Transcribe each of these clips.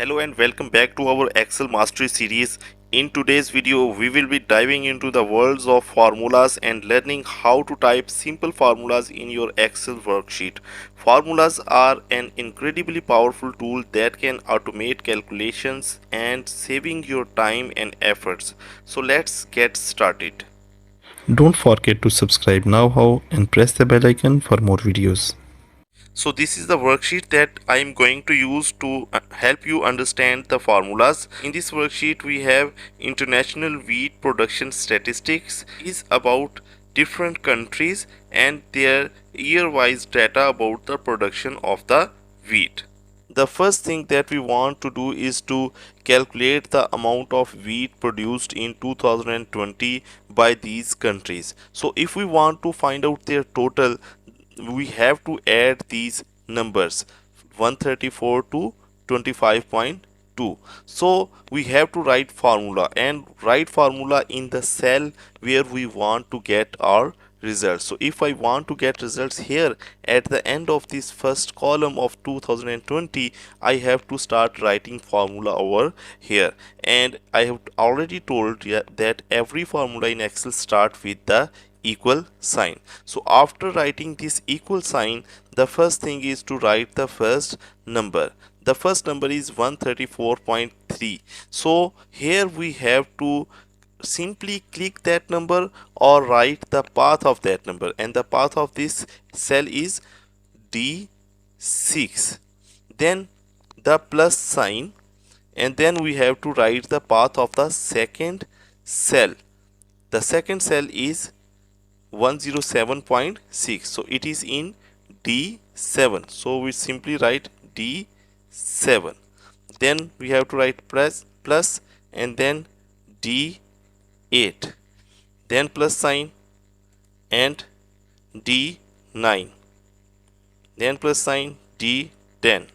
Hello and welcome back to our Excel Mastery series. In today's video, we will be diving into the worlds of formulas and learning how to type simple formulas in your Excel worksheet. Formulas are an incredibly powerful tool that can automate calculations and saving your time and efforts. So let's get started. Don't forget to subscribe now and press the bell icon for more videos. So this is the worksheet that I am going to use to help you understand the formulas. In this worksheet we have international wheat production statistics is about different countries and their year-wise data about the production of the wheat. The first thing that we want to do is to calculate the amount of wheat produced in 2020 by these countries. So if we want to find out their total, we have to add these numbers 134 to 25.2. so we have to write formula in the cell where we want to get our results. So if I want to get results here at the end of this first column of 2020, I have to start writing formula over here, and I have already told you that every formula in Excel start with the equal sign. So after writing this equal sign, the first thing is to write the first number. The first number is 134.3. so here we have to simply click that number or write the path of that number, and the path of this cell is D6, then the plus sign, and then we have to write the path of the second cell. The second cell is 107.6, so it is in D7, so we simply write D7. Then we have to write plus and then D8, then plus sign and D9, then plus sign D10,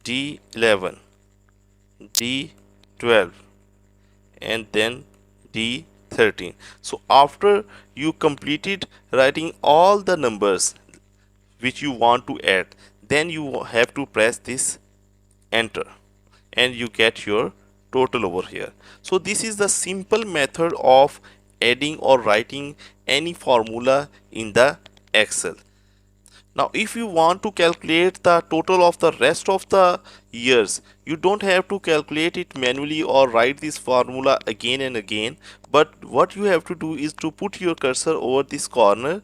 D11, D12, and then D13. So after you completed writing all the numbers which you want to add, then you have to press this enter and you get your total over here. So this is the simple method of adding or writing any formula in the Excel. Now if you want to calculate the total of the rest of the years, you don't have to calculate it manually or write this formula again and again, but what you have to do is to put your cursor over this corner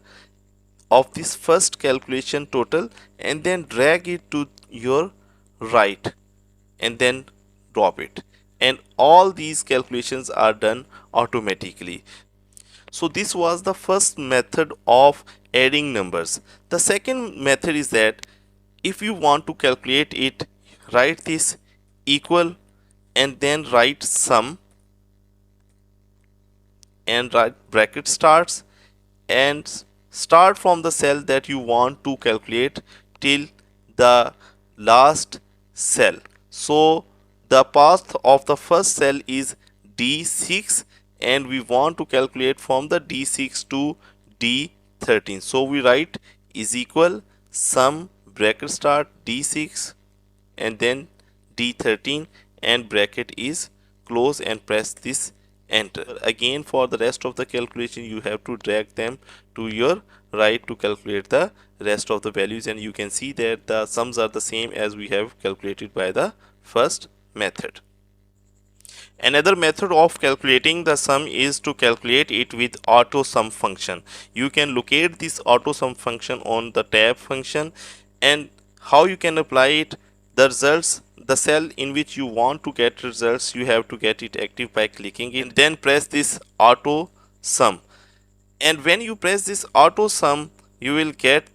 of this first calculation total and then drag it to your right and then drop it, and all these calculations are done automatically. So this was the first method of adding numbers. The second method is that if you want to calculate it, write this equal and then write sum and write bracket starts and start from the cell that you want to calculate till the last cell. So the path of the first cell is D6 and we want to calculate from the D6 to D13. So we write is equal sum bracket start D6 and then D13 and bracket is close and press this enter. Again, for the rest of the calculation you have to drag them to your right to calculate the rest of the values, and you can see that the sums are the same as we have calculated by the first method. Another method of calculating the sum is to calculate it with AutoSum function. You can locate this AutoSum function on the tab function, and how you can apply it, the results, the cell in which you want to get results, you have to get it active by clicking it, then press this AutoSum, and when you press this AutoSum you will get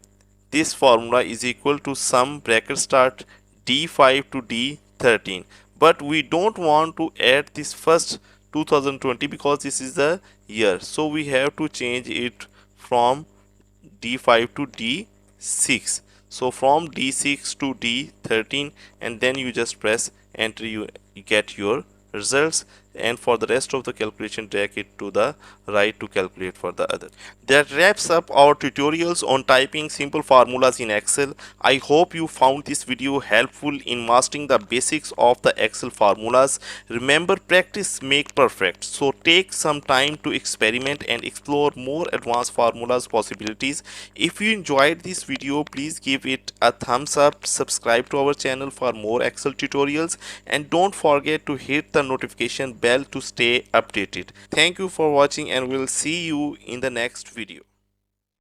this formula is equal to sum bracket start D5 to D13, but we don't want to add this first 2020 because this is the year, so we have to change it from D5 to D6. So from D6 to D13 and then you just press enter, you get your results. and for the rest of the calculation drag it to the right to calculate for the other. That wraps up our tutorials on typing simple formulas in Excel. I hope you found this video helpful in mastering the basics of the Excel formulas. Remember, practice make perfect, so take some time to experiment and explore more advanced formulas possibilities. If you enjoyed this video, please give it a thumbs up, subscribe to our channel for more Excel tutorials, and don't forget to hit the notification bell to stay updated. Thank you for watching, and we'll see you in the next video.